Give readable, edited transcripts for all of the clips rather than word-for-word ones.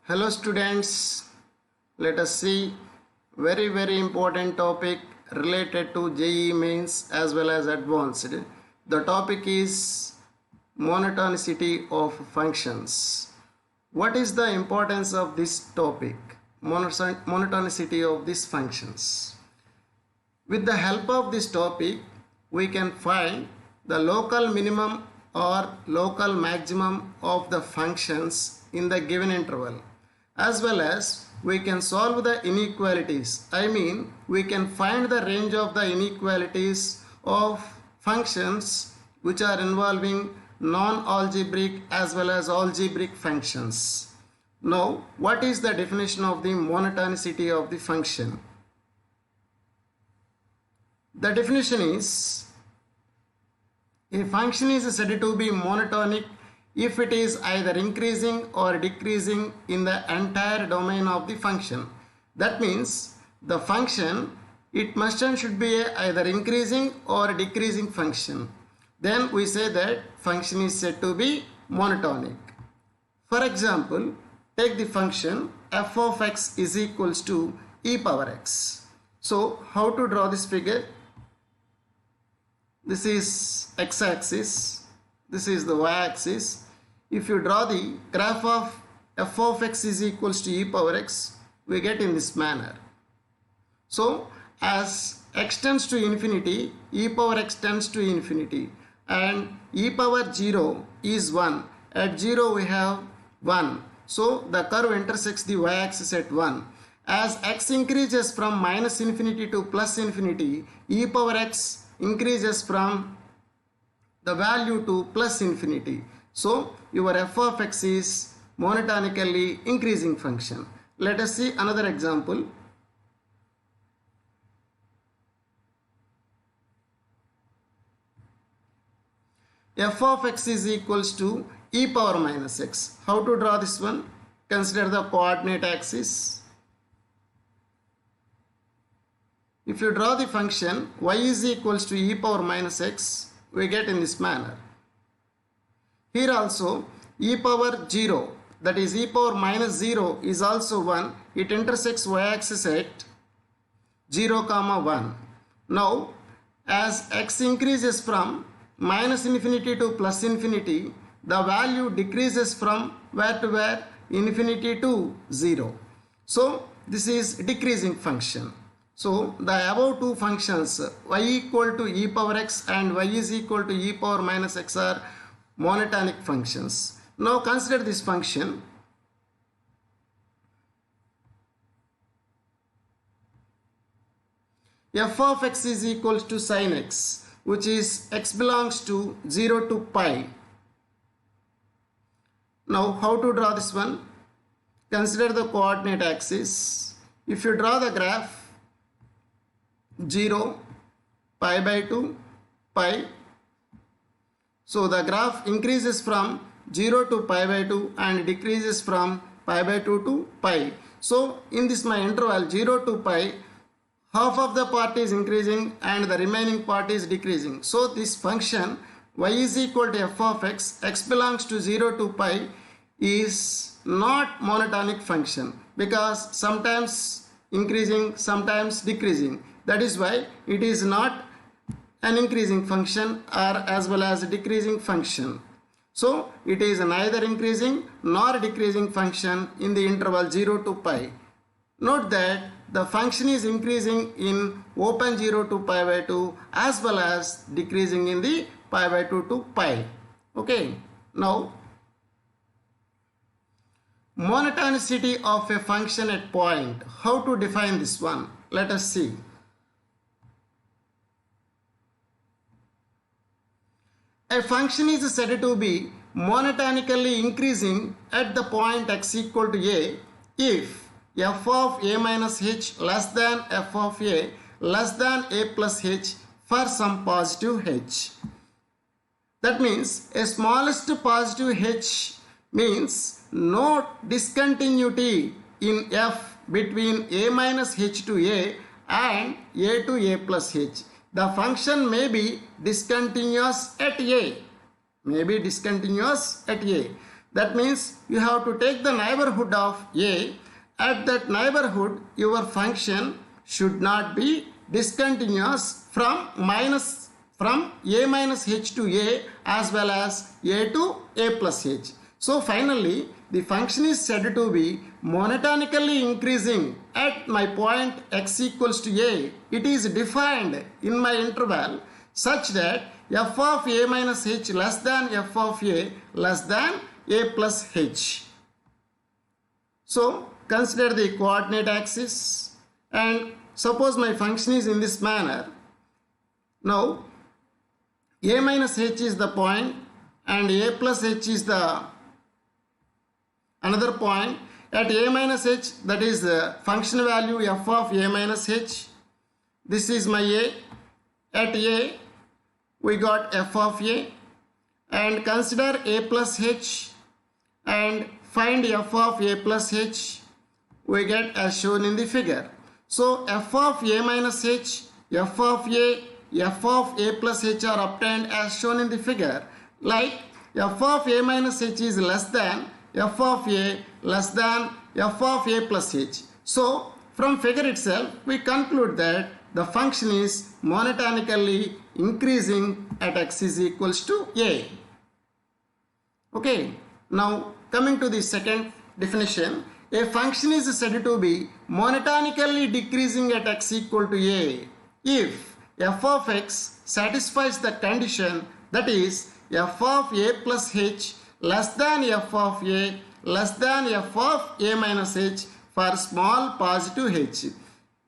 Hello students, let us see very important topic related to JEE mains as well as advanced. The topic is monotonicity of functions. What is the importance of this topic? Monotonicity of these functions. With the help of this topic, we can find the local minimum or local maximum of the functions in the given interval, as well as we can solve the inequalities. I mean, we can find the range of the inequalities of functions which are involving non-algebraic as well as algebraic functions. Now, what is the definition of the monotonicity of the function? The definition is, a function is said to be monotonic if it is either increasing or decreasing in the entire domain of the function. That means the function, it must and should be either increasing or decreasing function. Then we say that function is said to be monotonic. For example, take the function f of x is equals to e power x. So how to draw this figure? This is x-axis, this is the y-axis. If you draw the graph of f of x is equals to e power x, we get in this manner. So as x tends to infinity, e power x tends to infinity, and e power 0 is 1. At 0 we have 1. So the curve intersects the y-axis at 1. As x increases from minus infinity to plus infinity, e power x increases from the value to plus infinity. So your f of x is monotonically increasing function. Let us see another example. F of x is equals to e power minus x. How to draw this one? Consider the coordinate axis. If you draw the function y is equals to e power minus x, we get in this manner. Here also e power 0, that is e power minus 0 is also 1. It intersects y-axis at 0, 1. Now as x increases from minus infinity to plus infinity, the value decreases from where to where? Infinity to 0. So this is decreasing function. So the above two functions y equal to e power x and y is equal to e power minus x are monotonic functions. Now consider this function. F of x is equals to sin x, which is x belongs to 0 to pi. Now how to draw this one? Consider the coordinate axis. If you draw the graph 0, pi by 2, pi. So the graph increases from 0 to pi by 2 and decreases from pi by 2 to pi. So in this my interval 0 to pi, half of the part is increasing and the remaining part is decreasing. So this function y is equal to f of x, x belongs to 0 to pi, is not monotonic function because sometimes increasing, sometimes decreasing. That is why it is not an increasing function or as well as a decreasing function. So it is neither increasing nor decreasing function in the interval 0 to pi. Note that the function is increasing in open 0 to pi by 2 as well as decreasing in the pi by 2 to pi. Okay. Now, monotonicity of a function at point. How to define this one? Let us see. A function is said to be monotonically increasing at the point x equal to a if f of a minus h less than f of a less than a plus h for some positive h. That means a smallest positive h means no discontinuity in f between a minus h to a and a to a plus h. The function may be discontinuous at a. That means you have to take the neighborhood of A. At that neighborhood, your function should not be discontinuous from A minus h to A as well as A to A plus h. So finally, the function is said to be monotonically increasing at my point x equals to A. It is defined in my interval such that f of A minus h less than f of A less than A plus h. So consider the coordinate axis and suppose my function is in this manner. Now A minus h is the point and A plus h is the another point. At A minus h, that is the function value f of A minus h. This is my A. At A, we got f of A, and consider A plus h and find f of A plus h. We get as shown in the figure. So f of A minus h, f of A plus h are obtained as shown in the figure. Like f of A minus h is less than f of A less than f of A plus h. So from figure itself, we conclude that the function is monotonically increasing at x is equals to A. Okay, now coming to the second definition, a function is said to be monotonically decreasing at x equal to A if f of x satisfies the condition, that is f of A plus h less than f of A less than f of A minus h for small positive h.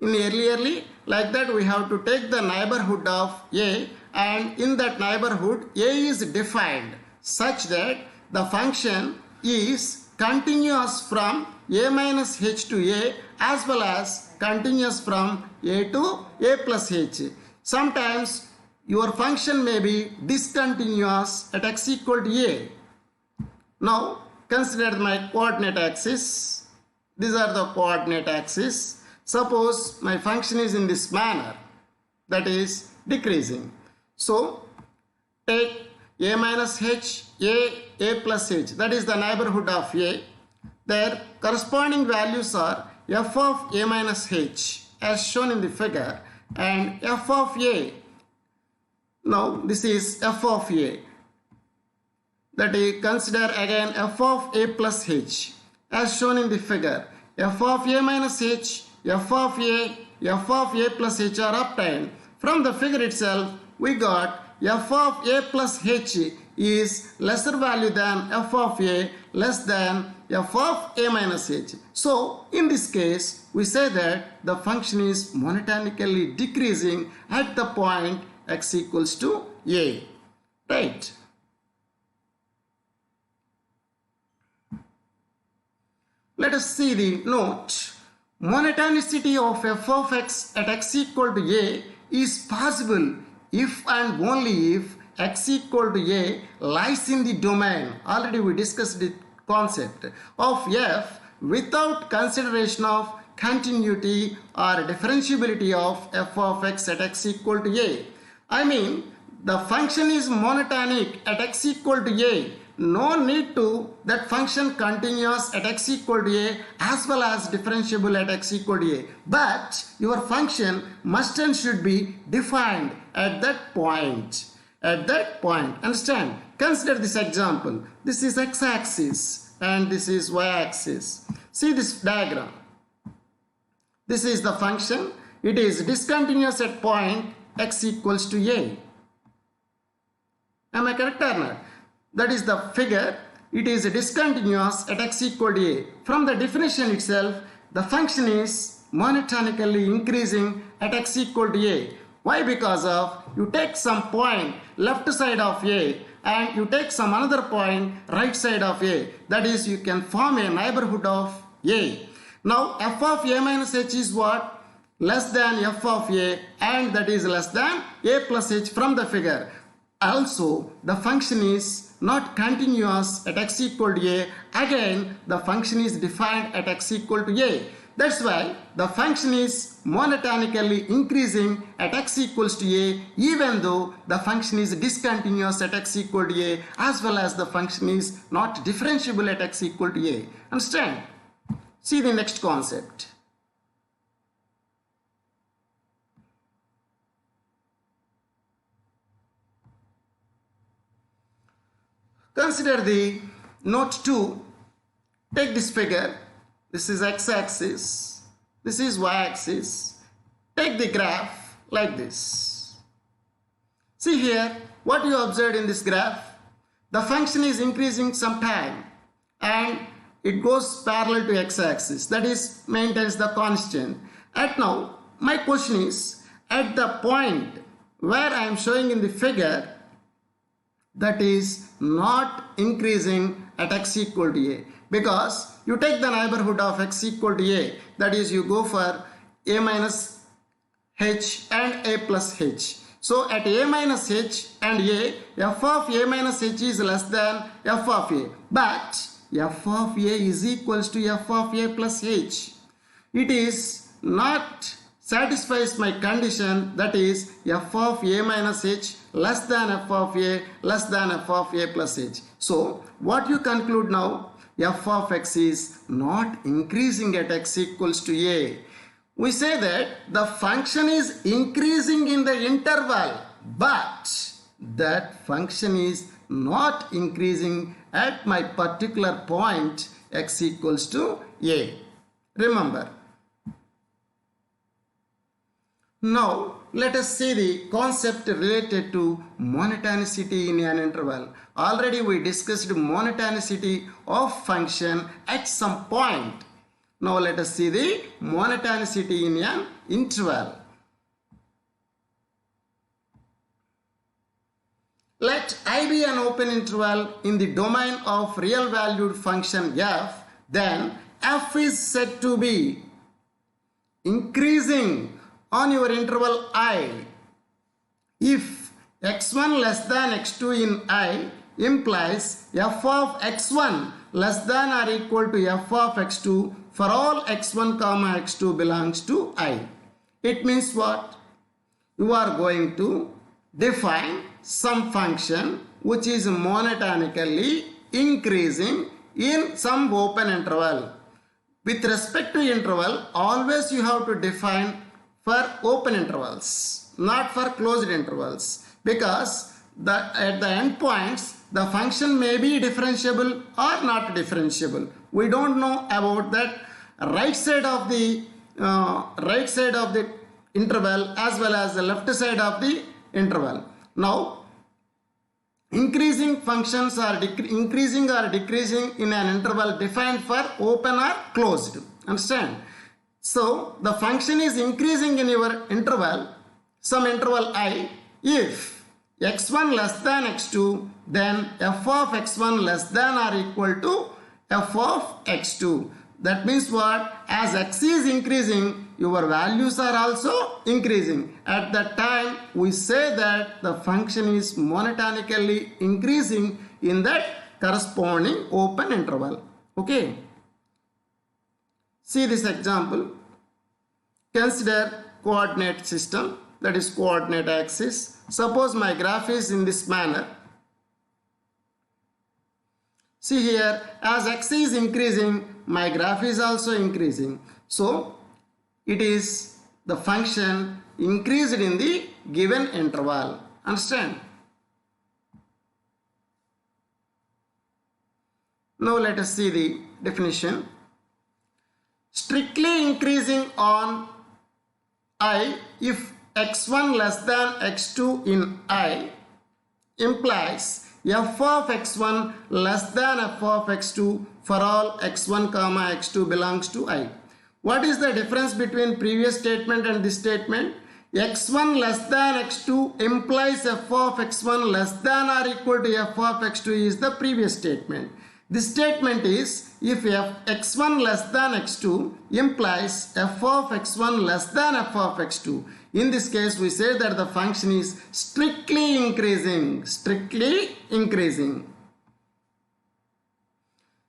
In earlierly, like that we have to take the neighborhood of A, and in that neighborhood A is defined such that the function is continuous from A minus h to A as well as continuous from A to A plus h. Sometimes your function may be discontinuous at x equal to A. Now consider my coordinate axis. These are the coordinate axis. Suppose my function is in this manner, that is decreasing. So take A minus h, A plus h, that is the neighborhood of A. Their corresponding values are f of A minus h as shown in the figure and f of A. Now this is f of A. That is, consider again f of A plus h as shown in the figure. F of A minus h, f of A plus h are obtained. From the figure itself, we got f of A plus h is lesser value than f of A less than f of A minus h. So in this case, we say that the function is monotonically decreasing at the point x equals to A. Right? Let us see the note. Monotonicity of f of x at x equal to A is possible if and only if x equal to A lies in the domain. Already we discussed the concept of f without consideration of continuity or differentiability of f of x at x equal to A. I mean, the function is monotonic at x equal to A. No need to that function continuous at x equal to A as well as differentiable at x equal to A. But your function must and should be defined at that point. At that point. Understand? Consider this example. This is x-axis and this is y-axis. See this diagram. This is the function. It is discontinuous at point x equals to A. Am I correct or not? That is the figure. It is discontinuous at x equal to A. From the definition itself, the function is monotonically increasing at x equal to A. Why? Because of you take some point left side of A and you take some another point right side of A. That is, you can form a neighborhood of A. Now f of A minus h is what? Less than f of A, and that is less than A plus h from the figure. Also, the function is not continuous at x equal to A. Again, the function is defined at x equal to A. That's why the function is monotonically increasing at x equals to a, even though the function is discontinuous at x equal to a, as well as the function is not differentiable at x equal to a. Understand? See the next concept. Consider the note 2. Take this figure. This is x-axis. This is y-axis. Take the graph like this. See here, what you observed in this graph? The function is increasing some time and it goes parallel to x-axis. That is, maintains the constant. At now, my question is, at the point where I am showing in the figure, that is not increasing at x equal to a, because you take the neighborhood of x equal to a, that is you go for a minus h and a plus h. So at a minus h and a, f of a minus h is less than f of a, but f of a is equals to f of a plus h. It is not satisfies my condition, that is f of a minus h less than f of a less than f of a plus h. So what you conclude now? F of x is not increasing at x equals to a. We say that the function is increasing in the interval, but that function is not increasing at my particular point x equals to a. Remember. Now let us see the concept related to monotonicity in an interval. Already we discussed monotonicity of function at some point. Now let us see the monotonicity in an interval. Let I be an open interval in the domain of real valued function f, then f is said to be increasing on your interval I if x1 less than x2 in I implies f of x1 less than or equal to f of x2 for all x1 comma x2 belongs to I. It means what? You are going to define some function which is monotonically increasing in some open interval. With respect to interval, always you have to define for open intervals, not for closed intervals, because at the endpoints the function may be differentiable or not differentiable. We don't know about that right side of the interval as well as the left side of the interval. Now, increasing functions are increasing or decreasing in an interval defined for open or closed. Understand? So the function is increasing in your interval, some interval I, if x1 less than x2, then f of x1 less than or equal to f of x2. That means what? As x is increasing, your values are also increasing. At that time, we say that the function is monotonically increasing in that corresponding open interval. Okay. See this example. Consider coordinate system, that is coordinate axis. Suppose my graph is in this manner. See here, as x is increasing, my graph is also increasing. So it is the function increased in the given interval. Understand? Now let us see the definition. Strictly increasing on I if x1 less than x2 in I implies f of x1 less than f of x2 for all x1 comma x2 belongs to I. What is the difference between previous statement and this statement? x1 less than x2 implies f of x1 less than or equal to f of x2 is the previous statement. This statement is if x1 less than x2 implies f of x1 less than f of x2. In this case, we say that the function is strictly increasing. Strictly increasing.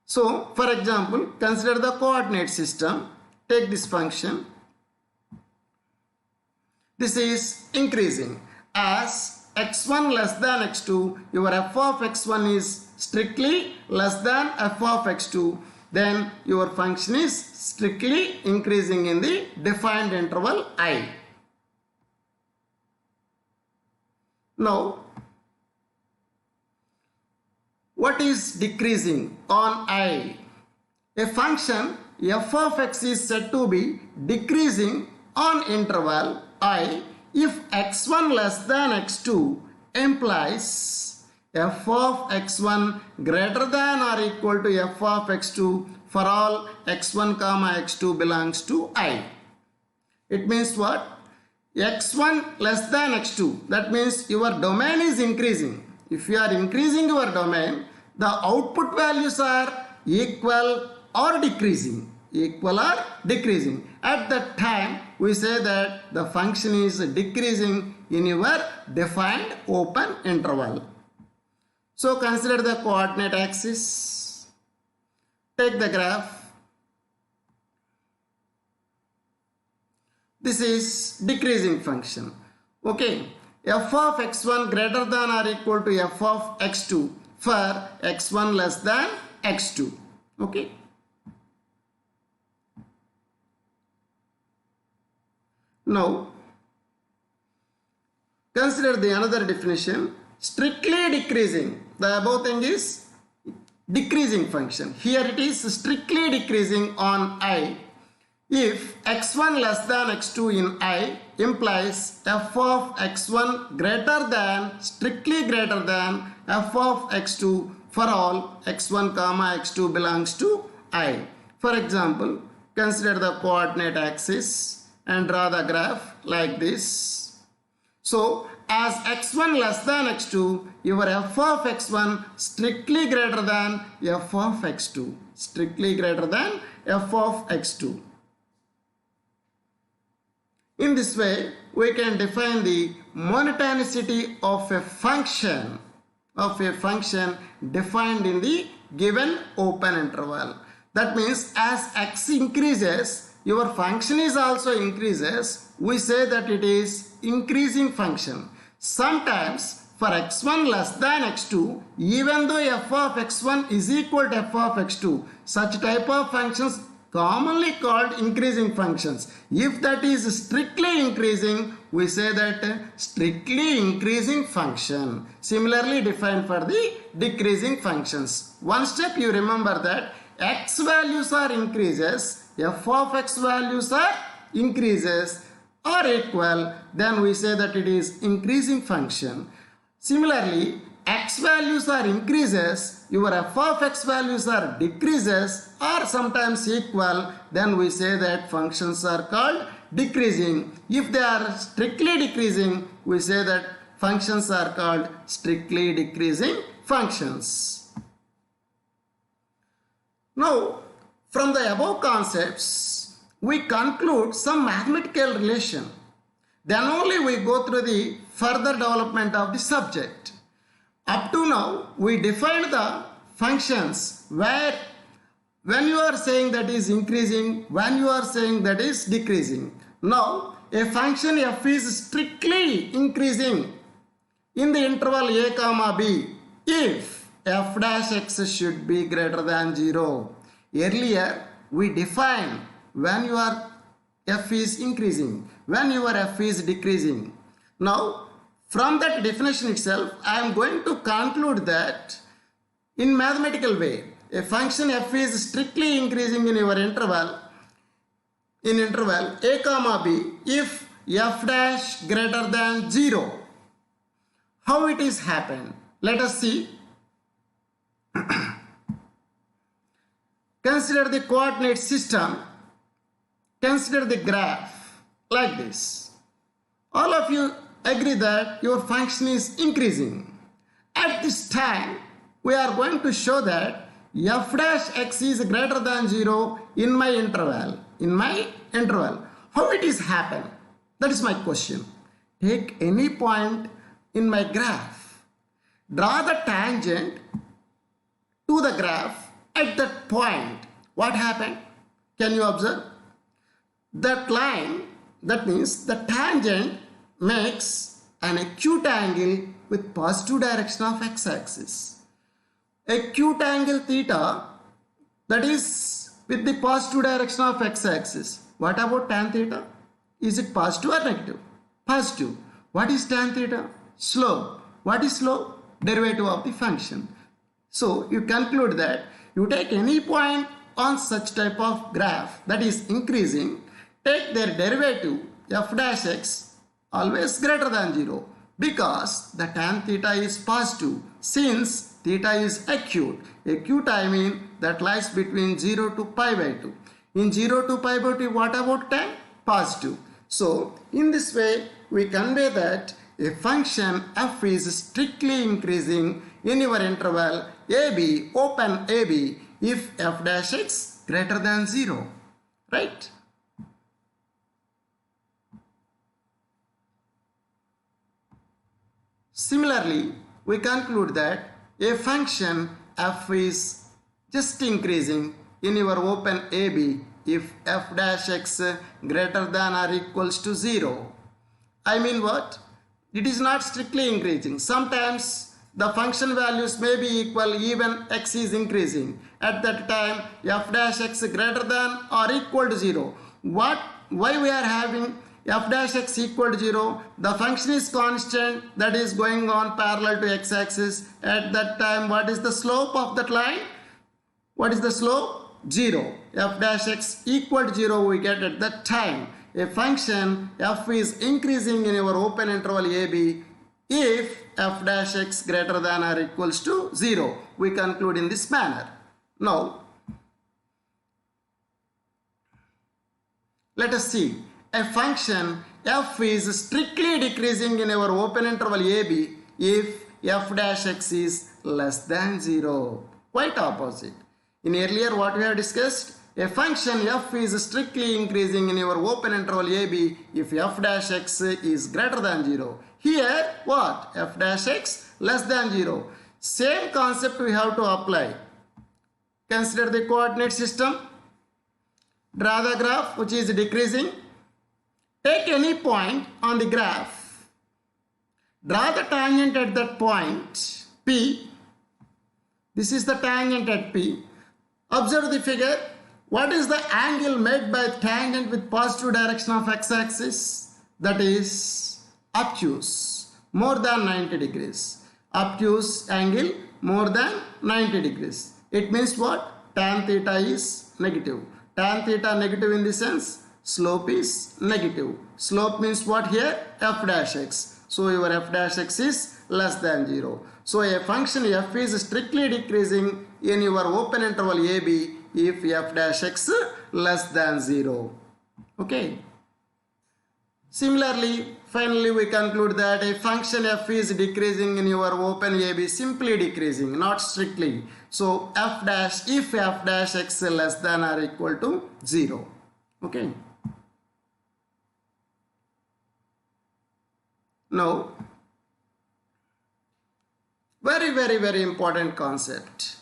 So, for example, consider the coordinate system. take this function. This is increasing. As x1 less than x2, your f of x1 is strictly less than f of x2, then your function is strictly increasing in the defined interval I. Now, what is decreasing on I? A function f of x is said to be decreasing on interval I if x1 less than x2 implies f of x1 greater than or equal to f of x2 for all x1 comma x2 belongs to I. It means what? x1 less than x2. That means your domain is increasing. If you are increasing your domain, the output values are equal or decreasing. Equal or decreasing. At that time, we say that the function is decreasing in your defined open interval. So consider the coordinate axis. Take the graph. This is decreasing function. Okay. F of x1 greater than or equal to f of x2 for x1 less than x2. Okay. Now, consider the another definition. Strictly decreasing. The above thing is decreasing function. Here it is strictly decreasing on I if x1 less than x2 in I implies f of x1 greater than, strictly greater than f of x2 for all x1 comma x2 belongs to I. For example, consider the coordinate axis and draw the graph like this. So, as x1 less than x2, your f of x1 strictly greater than f of x2. Strictly greater than f of x2. In this way, we can define the monotonicity of a function defined in the given open interval. That means as x increases, your function is also increases. We say that it is increasing function. Sometimes for x1 less than x2, even though f of x1 is equal to f of x2, such type of functions commonly called increasing functions. If that is strictly increasing, we say that strictly increasing function. Similarly defined for the decreasing functions. One step you remember that x values are increases, f of x values are increases or equal, then we say that it is increasing function. Similarly, x values are increases, your f of x values are decreases or sometimes equal, then we say that functions are called decreasing. If they are strictly decreasing, we say that functions are called strictly decreasing functions. Now, from the above concepts, we conclude some mathematical relation. Then only we go through the further development of the subject. Up to now, we defined the functions where when you are saying that is increasing, when you are saying that is decreasing. Now, a function f is strictly increasing in the interval a comma b if f dash x should be greater than 0. Earlier, we defined when your f is increasing, when your f is decreasing. Now, from that definition itself, I am going to conclude that in mathematical way, a function f is strictly increasing in your interval, a comma b if f dash greater than 0. How it is happened? Let us see. Consider the coordinate system. Consider the graph like this. All of you agree that your function is increasing. At this time, we are going to show that f dash x is greater than 0 in my interval. How it is happen? That is my question. Take any point in my graph. Draw the tangent to the graph at that point. What happened? Can you observe? that line, that means the tangent makes an acute angle with positive direction of x-axis. Acute angle theta, that is with the positive direction of x-axis. What about tan theta? Is it positive or negative? Positive. What is tan theta? Slope. What is slope? Derivative of the function. So you conclude that you take any point on such type of graph that is increasing, take their derivative f dash x always greater than 0 because the tan theta is positive since theta is acute. Acute I mean that lies between 0 to pi by 2. In 0 to pi by 2, what about tan? Positive. So in this way we convey that a function f is strictly increasing in your interval AB, open AB, if f dash x greater than 0. Right? Similarly, we conclude that a function f is just increasing in your open AB if f dash x greater than or equals to 0. I mean what? It is not strictly increasing. Sometimes the function values may be equal even x is increasing. At that time f dash x greater than or equal to 0. Why we are having f dash x equal to 0? The function is constant, that is going on parallel to x-axis. At that time what is the slope of that line? What is the slope? 0. F dash x equal to 0 we get at that time. A function f is increasing in your open interval AB if f dash x greater than or equals to 0. We conclude in this manner. Now, let us see. A function f is strictly decreasing in our open interval AB if f dash x is less than 0. Quite opposite. In earlier what we have discussed, a function f is strictly increasing in your open interval AB if f dash x is greater than 0. Here what? F dash x less than 0. Same concept we have to apply. Consider the coordinate system. Draw the graph which is decreasing. Take any point on the graph. Draw the tangent at that point P. This is the tangent at P. Observe the figure. What is the angle made by tangent with positive direction of x-axis? That is obtuse, more than 90 degrees. Obtuse angle more than 90 degrees. It means what? Tan theta is negative. Tan theta negative in the sense slope is negative. Slope means what here? F dash x. So your f dash x is less than 0. So a function f is strictly decreasing in your open interval AB if f dash x less than 0. Okay. Similarly, finally we conclude that a function f is decreasing in your open AB, simply decreasing, not strictly. So if f dash x less than or equal to 0. Okay. Now, very important concept.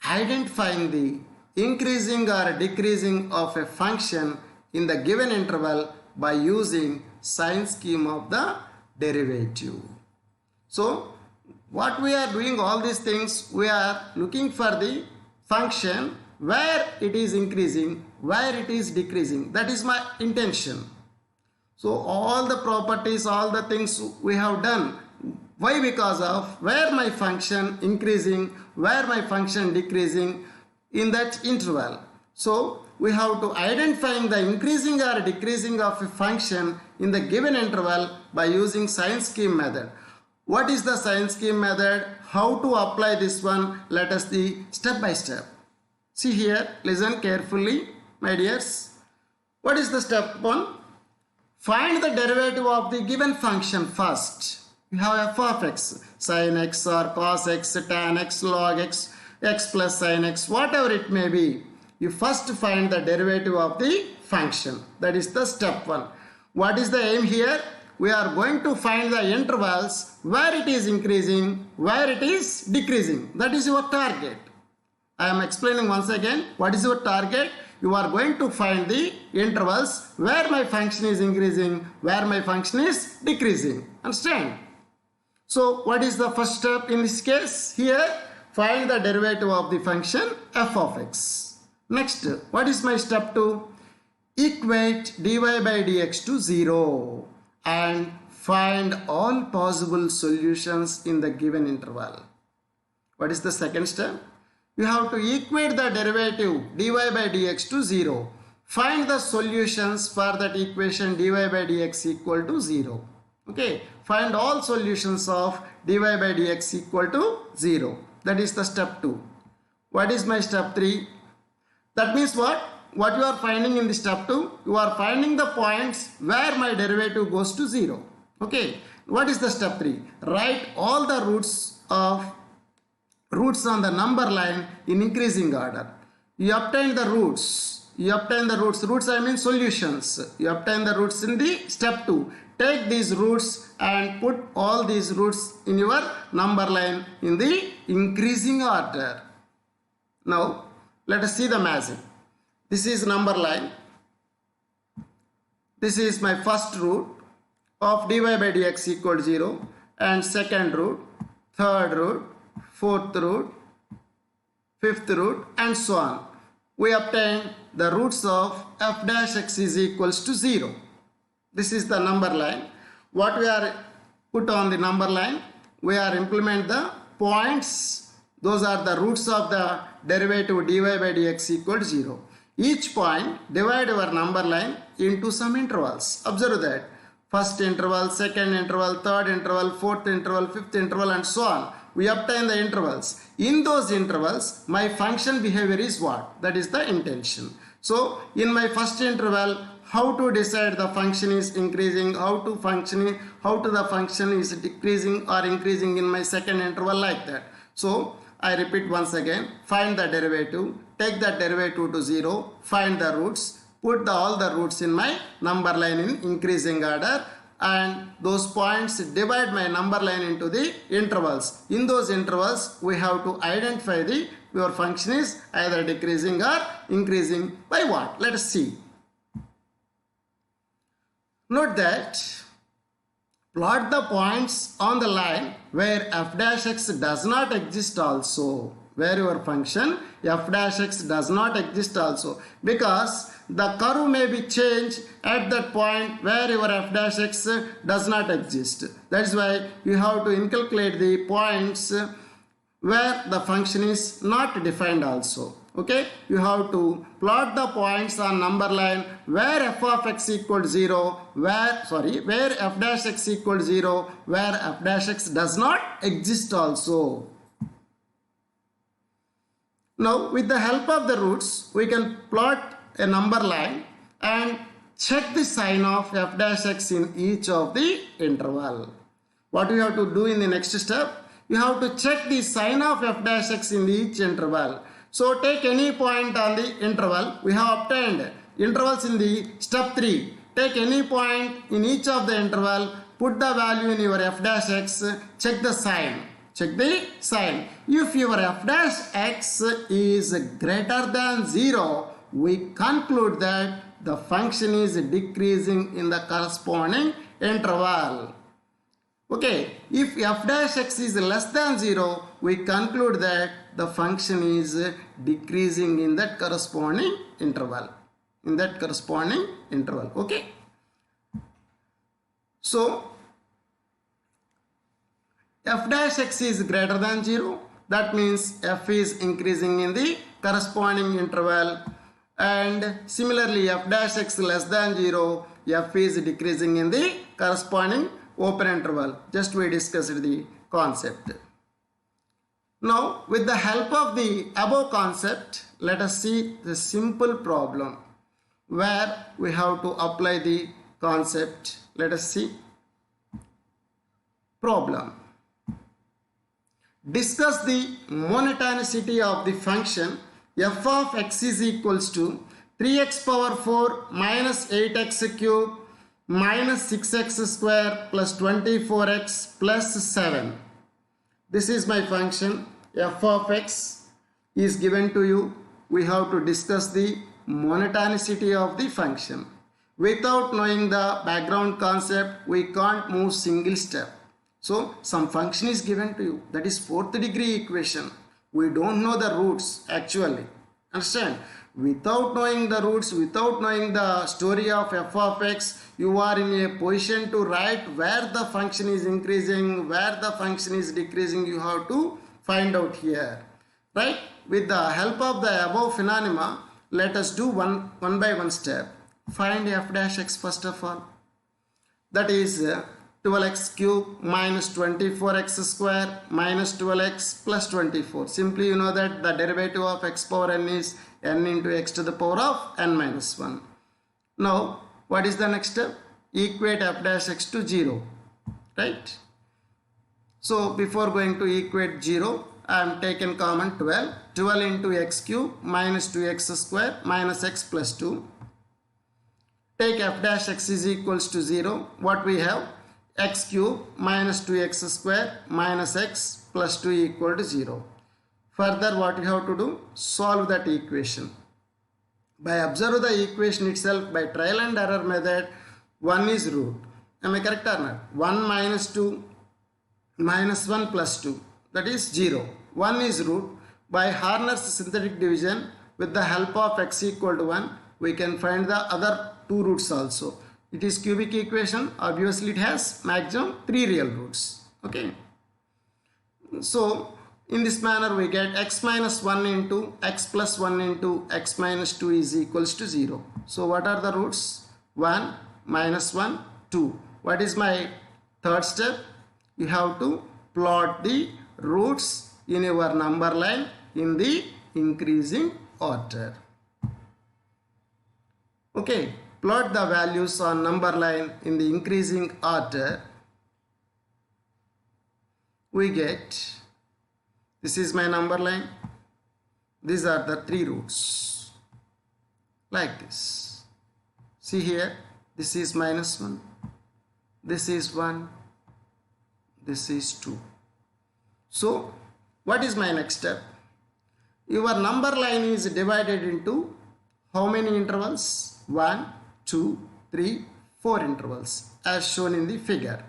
Identifying the increasing or decreasing of a function in the given interval by using sign scheme of the derivative. So what we are doing all these things, we are looking for the function where it is increasing, where it is decreasing. That is my intention. So all the properties, all the things we have done. Why? Because of where my function increasing, where my function decreasing in that interval. So we have to identifying the increasing or decreasing of a function in the given interval by using sign scheme method. What is the sign scheme method? How to apply this one? Let us see step by step. See here, listen carefully, my dears. What is the step 1? Find the derivative of the given function first. You have f of x, sin x or cos x, tan x, log x, x plus sin x, whatever it may be. You first find the derivative of the function. That is the step 1. What is the aim here? We are going to find the intervals where it is increasing, where it is decreasing. That is your target. I am explaining once again. What is your target? you are going to find the intervals where my function is increasing, where my function is decreasing. Understand? So what is the first step in this case? Here, find the derivative of the function f of x. Next, what is my step 2? Equate dy by dx to 0 and find all possible solutions in the given interval. What is the second step? You have to equate the derivative dy by dx to 0. Find the solutions for that equation dy by dx equal to 0. Okay, find all solutions of dy by dx equal to 0. That is the step 2. What is my step 3? That means what? What you are finding in the step 2? You are finding the points where my derivative goes to 0. Okay, what is the step 3? Write all the roots on the number line in increasing order. You obtain the roots. Roots I mean solutions. You obtain the roots in the step 2. Take these roots and put all these roots in your number line in the increasing order. Now, let us see the magic. This is number line. This is my first root of dy by dx equal to 0 and second root, third root, fourth root, fifth root and so on. We obtain the roots of f dash x is equals to 0. This is the number line. What we are put on the number line? We are implement the points. Those are the roots of the derivative dy by dx equal to 0. Each point divide our number line into some intervals. Observe that. First interval, second interval, third interval, fourth interval, fifth interval and so on. We obtain the intervals. In those intervals, my function behavior is what? That is the intention. So, in my first interval, how to decide the function is increasing, how to the function is decreasing or increasing in my second interval like that. So, I repeat once again, find the derivative, take that derivative to 0, find the roots, put all the roots in my number line in increasing order and those points divide my number line into the intervals. In those intervals, we have to identify your function is either decreasing or increasing by what? Let us see. Note that plot the points on the line where f dash x does not exist also. Where your function f dash x does not exist also. Because the curve may be changed at that point where your f dash x does not exist. That is why you have to inculcate the points where the function is not defined also. Okay, you have to plot the points on number line where f of x equal to 0, where f dash x equal to 0, where f dash x does not exist also. Now, with the help of the roots, we can plot a number line and check the sign of f dash x in each of the interval. What you have to do in the next step? You have to check the sign of f dash x in each interval. So take any point on the interval. We have obtained intervals in the step 3. Take any point in each of the interval, put the value in your f dash x, check the sign. Check the sign. If your f dash x is greater than 0, we conclude that the function is decreasing in the corresponding interval. Okay, if f dash x is less than 0, we conclude that the function is decreasing in that corresponding interval. Okay. So, f dash x is greater than 0. That means f is increasing in the corresponding interval. And similarly, f dash x less than 0, f is decreasing in the corresponding open interval. Just we discussed the concept. Now, with the help of the above concept, let us see the simple problem where we have to apply the concept. Let us see. Problem. Discuss the monotonicity of the function f of x is equals to 3x power 4 minus 8x cube minus 6x square plus 24x plus 7. This is my function f of x is given to you. We have to discuss the monotonicity of the function. Without knowing the background concept, we can't move single step. So some function is given to you, that is fourth degree equation. We don't know the roots actually. Understand? Without knowing the roots, without knowing the story of f of x, you are in a position to write where the function is increasing, where the function is decreasing. You have to find out here. Right? With the help of the above phenomena, let us do one by one step. Find f dash x first of all. That is 12x cube minus 24x square minus 12x plus 24. Simply you know that the derivative of x power n is n into x to the power of n minus 1. Now what is the next step? Equate f dash x to 0. Right? So before going to equate 0, I am taken common 12. 12 into x cube minus 2x square minus x plus 2. Take f dash x is equals to 0. What we have? X cube minus 2x square minus x plus 2 equal to 0. Further what you have to do? Solve that equation. By observe the equation itself by trial and error method, 1 is root. Am I correct or not? 1 minus 2 minus 1 plus 2, that is 0. 1 is root. By Harner's synthetic division with the help of x equal to 1, we can find the other two roots also. It is cubic equation. Obviously it has maximum 3 real roots. Okay. So in this manner we get x minus 1 into x plus 1 into x minus 2 is equals to 0. So what are the roots? 1 minus 1 2. What is my third step? You have to plot the roots in your number line in the increasing order. Okay. Plot the values on number line in the increasing order. We get, this is my number line. These are the 3 roots. Like this. See here, this is minus 1. This is 1. This is 2. So, what is my next step? Your number line is divided into how many intervals? 1, 2, 3, 4 intervals as shown in the figure.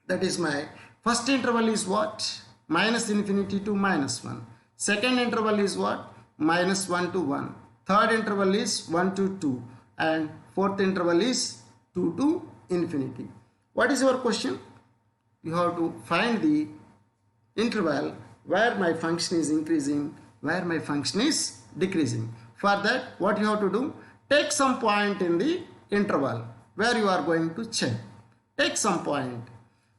That is my first interval is what? Minus infinity to minus 1. Second interval is what? Minus 1 to 1. Third interval is 1 to 2. And fourth interval is 2 to infinity. What is your question? You have to find the interval where my function is increasing, where my function is decreasing. For that, what you have to do? Take some point in the interval where you are going to check. Take some point.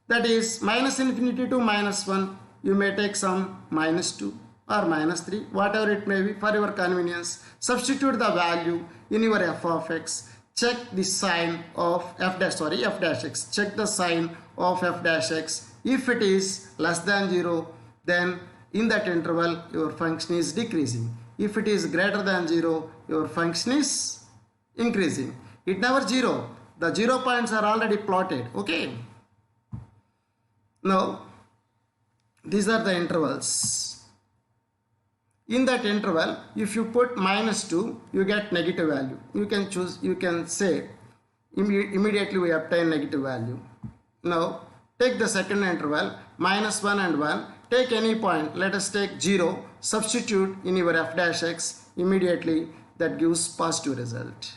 That is minus infinity to minus 1. You may take some minus 2 or minus 3, whatever it may be for your convenience. Substitute the value in your f of x. Check the sign of f dash x. Check the sign of f dash x. If it is less than 0, then in that interval your function is decreasing. If it is greater than 0, your function is increasing. It never 0. The 0 points are already plotted. Okay. Now, these are the intervals. In that interval, if you put minus 2, you get negative value. You can choose, you can say, immediately we obtain negative value. Now, take the second interval, minus 1 and 1. Take any point, let us take 0, substitute in your f dash x, immediately that gives positive result.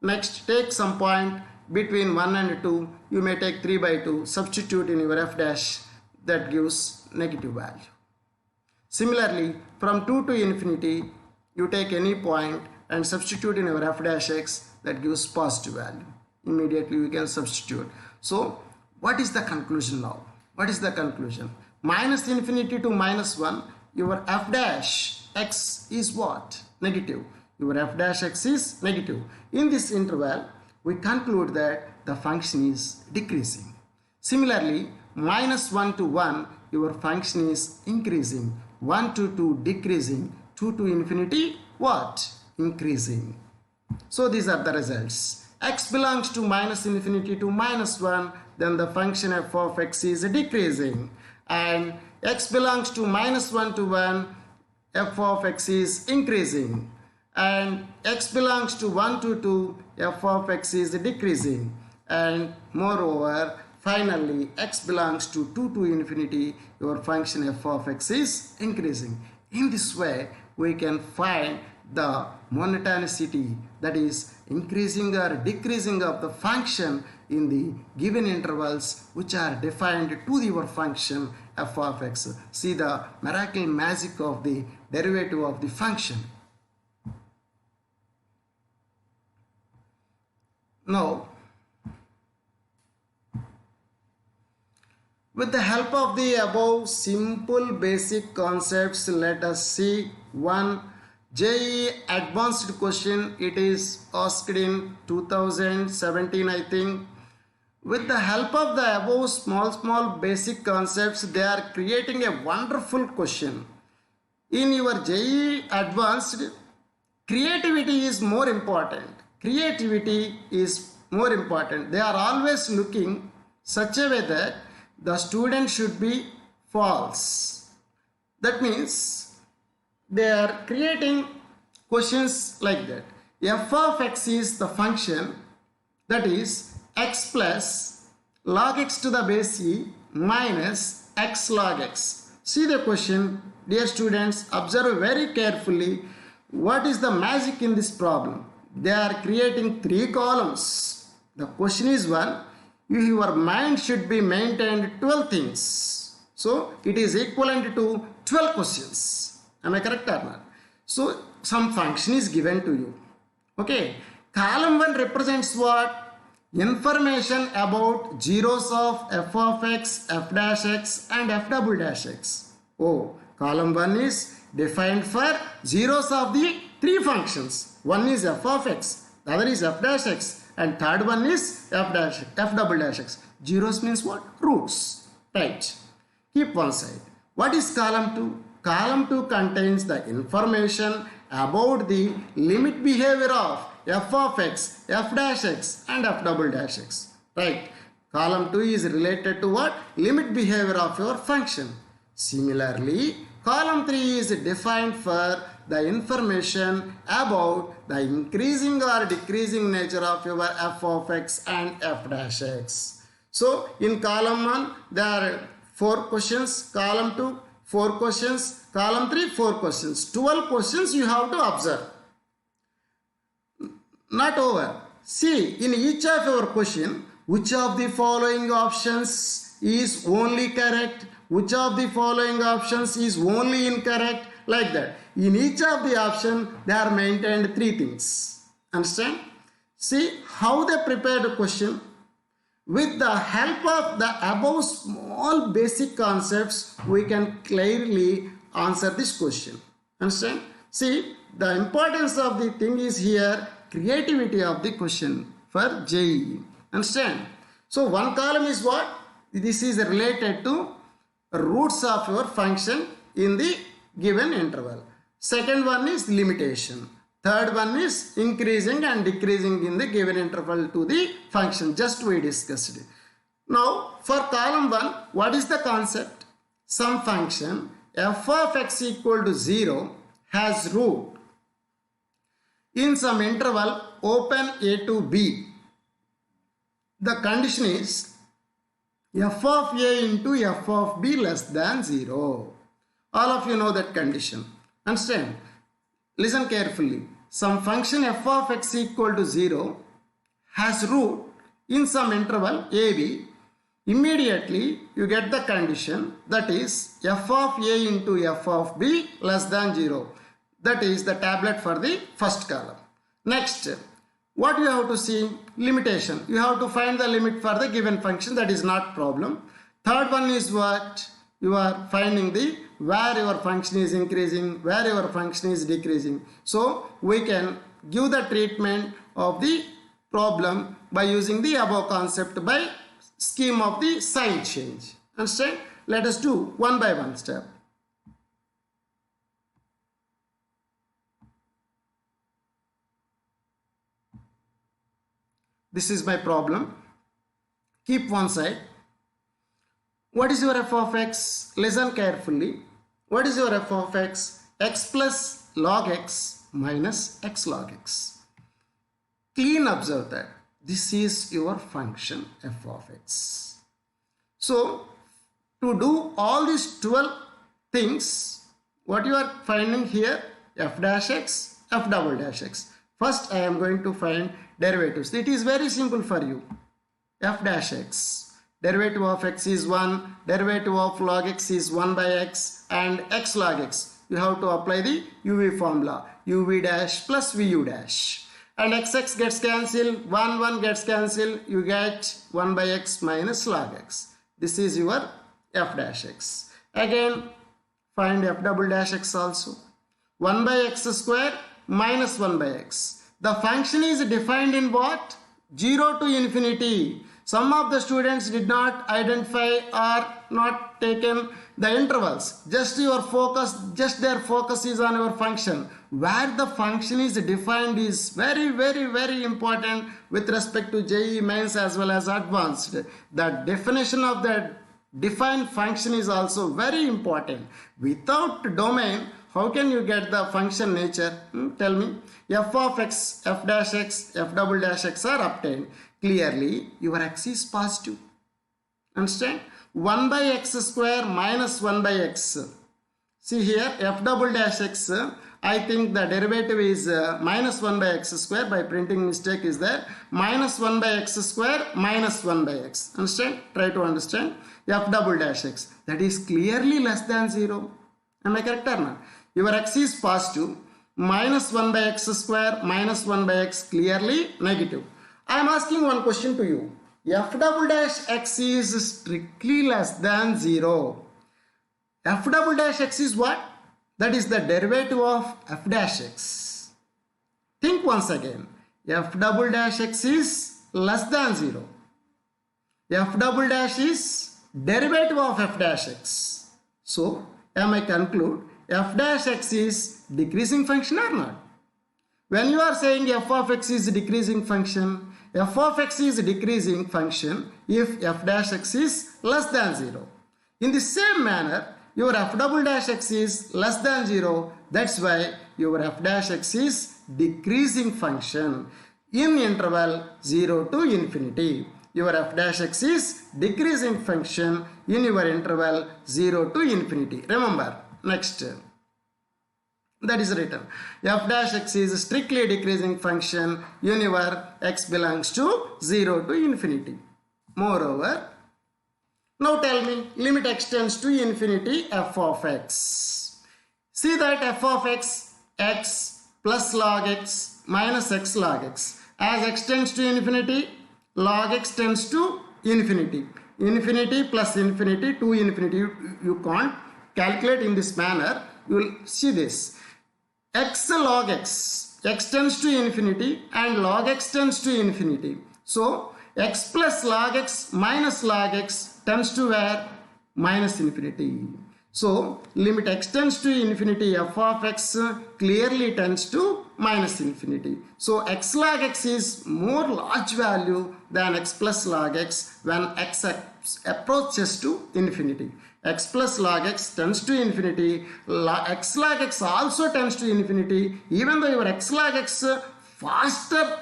Next, take some point between 1 and 2, you may take 3 by 2, substitute in your f dash, that gives negative value. Similarly, from 2 to infinity, you take any point and substitute in your f dash x, that gives positive value. Immediately we can substitute. So, what is the conclusion now? What is the conclusion? Minus infinity to minus 1, your f dash x is what? Negative. Your f dash x is negative. In this interval, we conclude that the function is decreasing. Similarly, minus 1 to 1, your function is increasing. 1 to 2 decreasing. 2 to infinity, what? Increasing. So these are the results. X belongs to minus infinity to minus 1, then the function f of x is decreasing. And x belongs to minus 1 to 1, f of x is increasing, and x belongs to 1 to 2, f of x is decreasing, and moreover finally x belongs to 2 to infinity, your function f of x is increasing. In this way we can find the monotonicity, that is increasing or decreasing of the function in the given intervals which are defined to your function f of x. See the miracle magic of the derivative of the function. Now, with the help of the above simple basic concepts, let us see one JEE advanced question. It is asked in 2017, I think. With the help of the above small basic concepts, they are creating a wonderful question. In your JEE advanced, creativity is more important. Creativity is more important. They are always looking such a way that the student should be false. That means they are creating questions like that. F of x is the function, that is x plus log x to the base e minus x log x. See the question, dear students, observe very carefully what is the magic in this problem. They are creating 3 columns. The question is one, your mind should be maintained 12 things. So it is equivalent to 12 questions. Am I correct or not? So some function is given to you. Okay. Column 1 represents what? Information about zeros of f of x, f dash x and f double dash x. Oh, column 1 is defined for zeros of the 3 functions. One is f of x, the other is f dash x, and third one is f double dash x. Zeros means what? Roots. Right. Keep one side. What is column 2? Column 2 contains the information about the limit behavior of f of x, f dash x and f double dash x. Right. Column 2 is related to what? Limit behavior of your function. Similarly, column 3 is defined for the information about the increasing or decreasing nature of your f of x and f dash x. So in column 1 there are 4 questions, column 2 4 questions, column 3 4 questions. 12 questions you have to observe. Not over. See, in each of your question, which of the following options is only correct, which of the following options is only incorrect, like that. In each of the option, they are maintained 3 things. Understand? See how they prepared a question. With the help of the above small basic concepts, we can clearly answer this question. Understand? See, the importance of the thing is here, creativity of the question for JEE. Understand? So one column is what? This is related to roots of your function in the given interval. Second one is limitation. Third one is increasing and decreasing in the given interval to the function. Just we discussed it. Now for column 1, what is the concept? Some function f of x equal to 0 has root in some interval open a to b. The condition is f of a into f of b less than 0. All of you know that condition. Understand? Listen carefully. Some function f of x equal to 0 has root in some interval ab. Immediately you get the condition, that is f of a into f of b less than 0. That is the tablet for the first column. Next, what you have to see? Limitation. You have to find the limit for the given function. That is not problem. Third one is what? You are finding the where your function is increasing, where your function is decreasing. So we can give the treatment of the problem by using the above concept by scheme of the sign change. Understand? Let us do one by one step. This is my problem. Keep one side. What is your f of x? Listen carefully. What is your f of x? x plus log x minus x log x. Clean observe that this is your function f of x. So to do all these 12 things, what you are finding here, f dash x, f double dash x. First I am going to find derivatives. It is very simple for you. F dash x, derivative of x is 1, derivative of log x is 1 by x, and x log x. You have to apply the UV formula, uv dash plus vu dash. And x gets cancelled, 1 gets cancelled, you get 1 by x minus log x. This is your f dash x. Again, find f double dash x also. 1 by x square minus 1 by x. The function is defined in what? 0 to infinity. Some of the students did not identify or not taken the intervals. Just their focus is on your function. Where the function is defined is very, very, very important with respect to JEE mains as well as advanced. The definition of the defined function is also very important. Without domain, how can you get the function nature? Tell me. F of x, f dash x, f double dash x are obtained. Clearly, your x is positive. Understand? 1 by x square minus 1 by x. See here, f double dash x, I think the derivative is minus 1 by x square. By printing mistake is there. Minus 1 by x square minus 1 by x. Understand? Try to understand. F double dash x. That is clearly less than 0. Am I correct or not? Your x is positive. Minus 1 by x square minus 1 by x clearly negative. I am asking one question to you. F double dash x is strictly less than 0. F double dash x is what? That is the derivative of f dash x. Think once again. F double dash x is less than 0. F double dash is derivative of f dash x. So, am I conclude f dash x is decreasing function or not? When you are saying f of x is decreasing function, f of x is decreasing function if f dash x is less than 0. In the same manner, your f double dash x is less than 0. That's why your f dash x is decreasing function in interval 0 to infinity. Your f dash x is decreasing function in your interval 0 to infinity. Remember, next. That is written. F dash x is strictly decreasing function in your x belongs to 0 to infinity. Moreover, now tell me, limit extends to infinity f of x. See that f of x, x plus log x minus x log x. As x tends to infinity, log x tends to infinity. Infinity plus infinity to infinity. You can't calculate in this manner. You will see this. X log x, x tends to infinity and log x tends to infinity. So, x plus log x minus log x tends to where? Minus infinity. So, limit x tends to infinity, f of x clearly tends to minus infinity. So, x log x is more large value than x plus log x when x approaches to infinity. X plus log x tends to infinity, x log x also tends to infinity, even though your x log x faster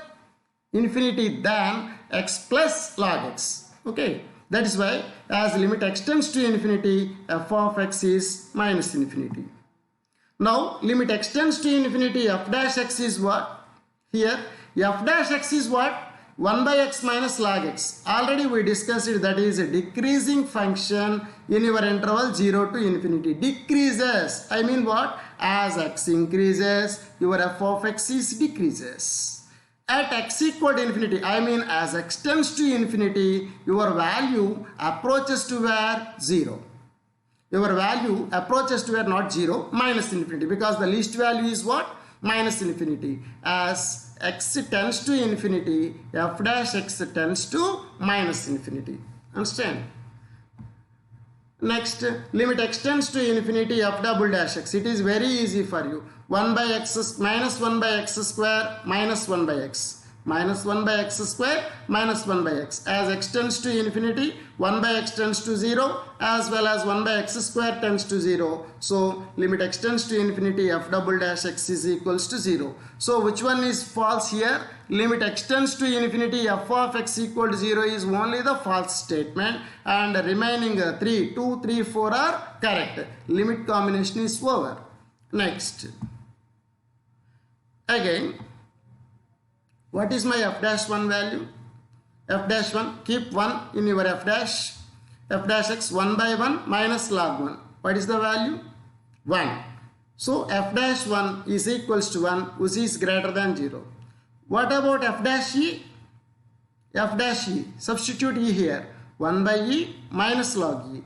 infinity than x plus log x. Okay, that is why as limit x tends to infinity, f of x is minus infinity. Now limit x tends to infinity, f dash x is what? Here f dash x is what? 1 by x minus log x. Already we discussed it, that is a decreasing function in your interval 0 to infinity. Decreases. I mean what? As x increases, your f of x is decreases. At x equal to infinity, I mean as x tends to infinity, your value approaches to where? 0. Your value approaches to where? Not 0, minus infinity, because the least value is what? Minus infinity. As x tends to infinity, f dash x tends to minus infinity. Understand? Next, limit x tends to infinity, f double dash x. It is very easy for you. 1 by x minus 1 by x square minus 1 by x. minus 1 by x square minus 1 by x. As x tends to infinity, 1 by x tends to 0 as well as 1 by x square tends to 0. So limit x tends to infinity, f double dash x is equals to 0. So which one is false here? Limit x tends to infinity, f of x equal to 0 is only the false statement, and remaining 3, 2, 3, 4 are correct. Limit combination is over. Next. Again, what is my f dash 1 value? F dash 1, keep 1 in your f dash x 1 by 1 minus log 1. What is the value? 1. So f dash 1 is equals to 1, which is greater than 0. What about f dash e? F dash e, substitute e here. 1 by e minus log e.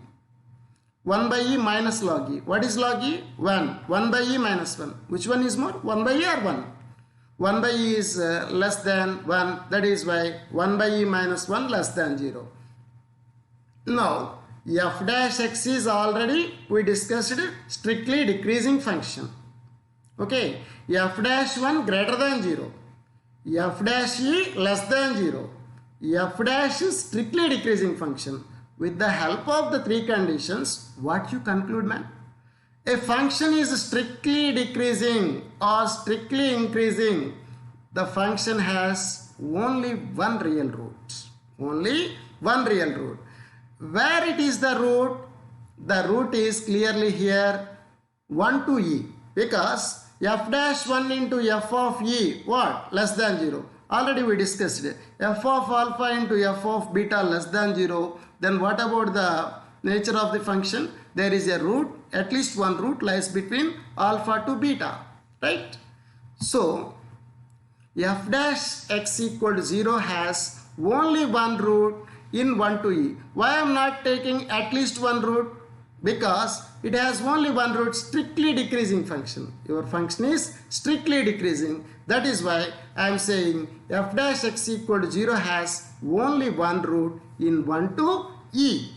1 by e minus log e. What is log e? 1. 1 by e minus 1. Which one is more? 1 by e or 1? 1 by e is less than 1. That is why 1 by e minus 1 less than 0. Now, f dash x is already, we discussed, strictly decreasing function. Okay. F dash 1 greater than 0. F dash e less than 0. F dash is strictly decreasing function. With the help of the three conditions, what you conclude, man? A function is strictly decreasing or strictly increasing. The function has only one real root. Only one real root. Where it is the root? The root is clearly here 1 to e, because f dash 1 into f of e, what? Less than 0. Already we discussed it. F of alpha into f of beta less than 0. Then what about the nature of the function? There is a root, at least one root lies between alpha to beta, right? So f dash x equal to 0 has only one root in 1 to e. Why I am not taking at least one root? Because it has only one root, strictly decreasing function. Your function is strictly decreasing. That is why I am saying f dash x equal to 0 has only one root in 1 to e.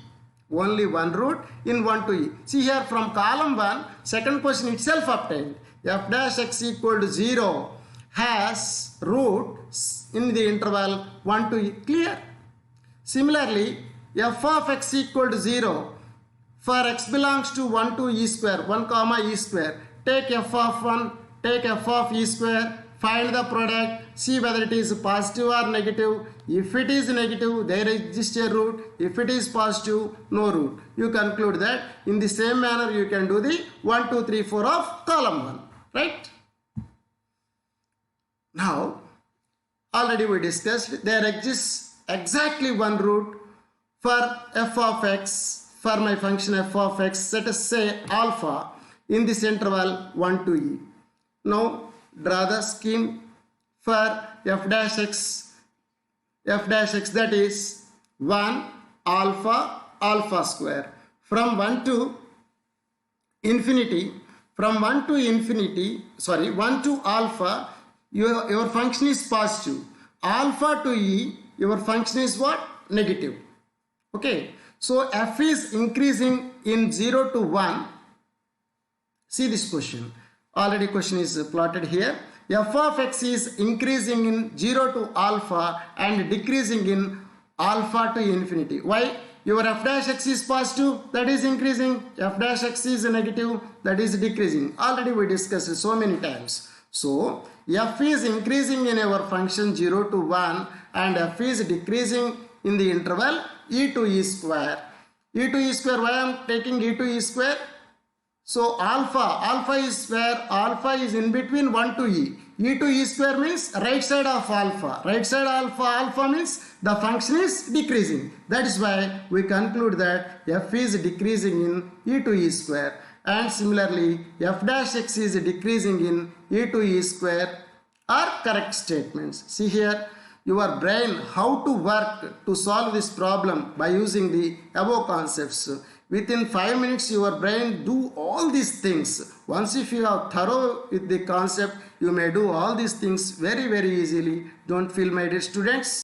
Only one root in 1 to e. See here from column 1, second question itself obtained. F dash x equal to 0 has root in the interval 1 to e. Clear? Similarly, f of x equal to 0 for x belongs to 1 to e square, 1 comma e square. Take f of 1, take f of e square, find the product, see whether it is positive or negative. If it is negative, there exists a root. If it is positive, no root. You conclude that in the same manner you can do the 1, 2, 3, 4 of column 1. Right? Now, already we discussed there exists exactly one root for f of x, for my function f of x, let us say alpha in this interval 1 to e. Now, draw the scheme for f dash x, that is 1 alpha alpha square. From 1 to infinity, 1 to alpha, your function is positive. Alpha to e, your function is what? Negative. Okay. So f is increasing in 0 to 1. See this question. Already question is plotted here. F of x is increasing in 0 to alpha and decreasing in alpha to infinity. Why? Your f dash x is positive, that is increasing. F dash x is negative, that is decreasing. Already we discussed so many times. So f is increasing in our function 0 to 1 and f is decreasing in the interval e to e square. E to e square, why I am taking e to e square? So alpha is where alpha is in between 1 to e. E to e square means right side of alpha. Right side alpha means the function is decreasing. That is why we conclude that f is decreasing in e to e square. And similarly, f dash x is decreasing in e to e square are correct statements. See here, your brain how to work to solve this problem by using the above concepts. Within 5 minutes your brain do all these things. Once if you are thorough with the concept, you may do all these things very easily. Don't feel, my dear students.